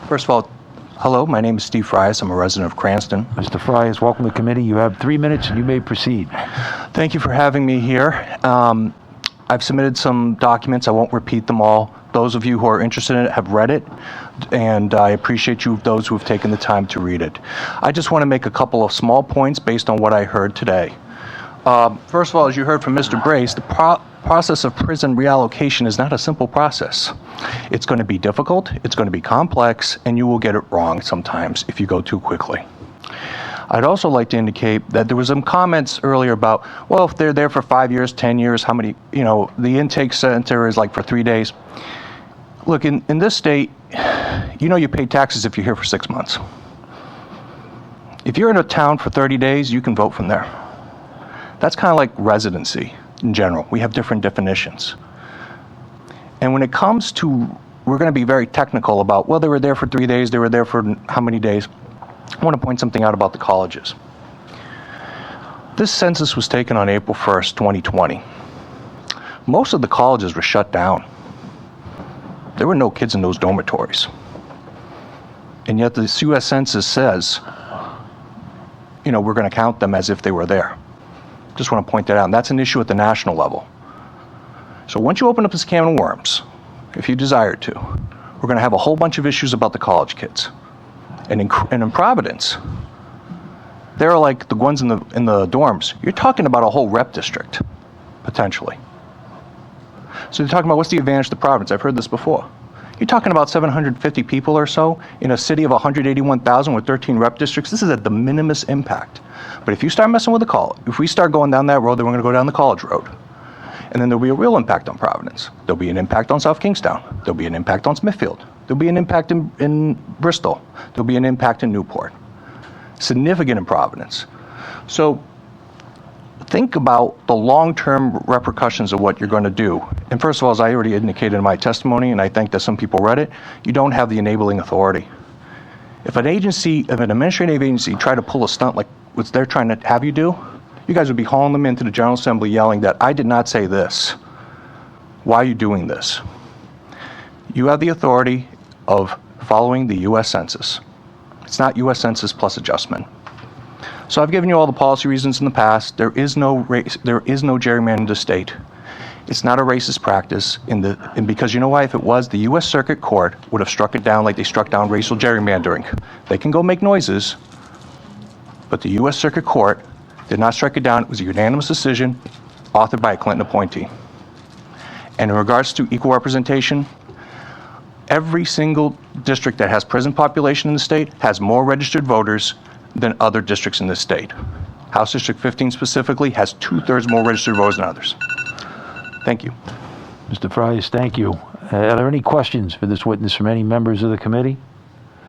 First of all, hello, my name is Steve Frias. I'm a resident of Cranston. Mr. Frias, welcome to committee. You have 3 minutes and you may proceed. Thank you for having me here. I've submitted some documents. I won't repeat them all. Those of you who are interested in it have read it, and I appreciate those who have taken the time to read it. I just want to make a couple of small points based on what I heard today. First of all, as you heard from Mr. Brace, the process of prison reallocation is not a simple process. It's going to be difficult, it's going to be complex, and you will get it wrong sometimes if you go too quickly. I'd also like to indicate that there was some comments earlier about, well, if they're there for 5 years, 10 years, how many, the intake center is like for 3 days. Look, in this state, you pay taxes if you're here for 6 months. If you're in a town for 30 days, you can vote from there. That's kind of like residency in general. We have different definitions. And when it comes to, we're going to be very technical about, well, they were there for 3 days, they were there for how many days? I want to point something out about the colleges. This census was taken on April 1st, 2020. Most of the colleges were shut down. There were no kids in those dormitories. And yet the U.S. Census says, we're going to count them as if they were there. Just want to point that out. And that's an issue at the national level. So once you open up this can of worms, if you desire to, we're going to have a whole bunch of issues about the college kids. And in Providence, they're like the ones in the dorms. You're talking about a whole rep district, potentially. So you're talking about what's the advantage to Providence? I've heard this before. You're talking about 750 people or so in a city of 181,000 with 13 rep districts. This is a de minimis impact. But if you start messing with the college, if we start going down that road, then we're going to go down the college road. And then there'll be a real impact on Providence. There'll be an impact on South Kingstown. There'll be an impact on Smithfield. There'll be an impact in Bristol. There'll be an impact in Newport. Significant in Providence. So think about the long-term repercussions of what you're going to do. And first of all, as I already indicated in my testimony, and I think that some people read it, you don't have the enabling authority. If an administrative agency tried to pull a stunt like what they're trying to have you do, you guys would be hauling them into the General Assembly yelling that I did not say this. Why are you doing this? You have the authority of following the U.S. Census. It's not U.S. Census plus adjustment. So I've given you all the policy reasons in the past. There is no gerrymander in the state. It's not a racist practice, and because you know why? If it was, the U.S. Circuit Court would have struck it down like they struck down racial gerrymandering. They can go make noises, but the U.S. Circuit Court did not strike it down. It was a unanimous decision authored by a Clinton appointee. And in regards to equal representation, every single district that has prison population in the state has more registered voters than other districts in the state. House District 15 specifically has 2/3 more registered voters than others. Thank you. Mr. Frias, thank you. Are there any questions for this witness from any members of the committee?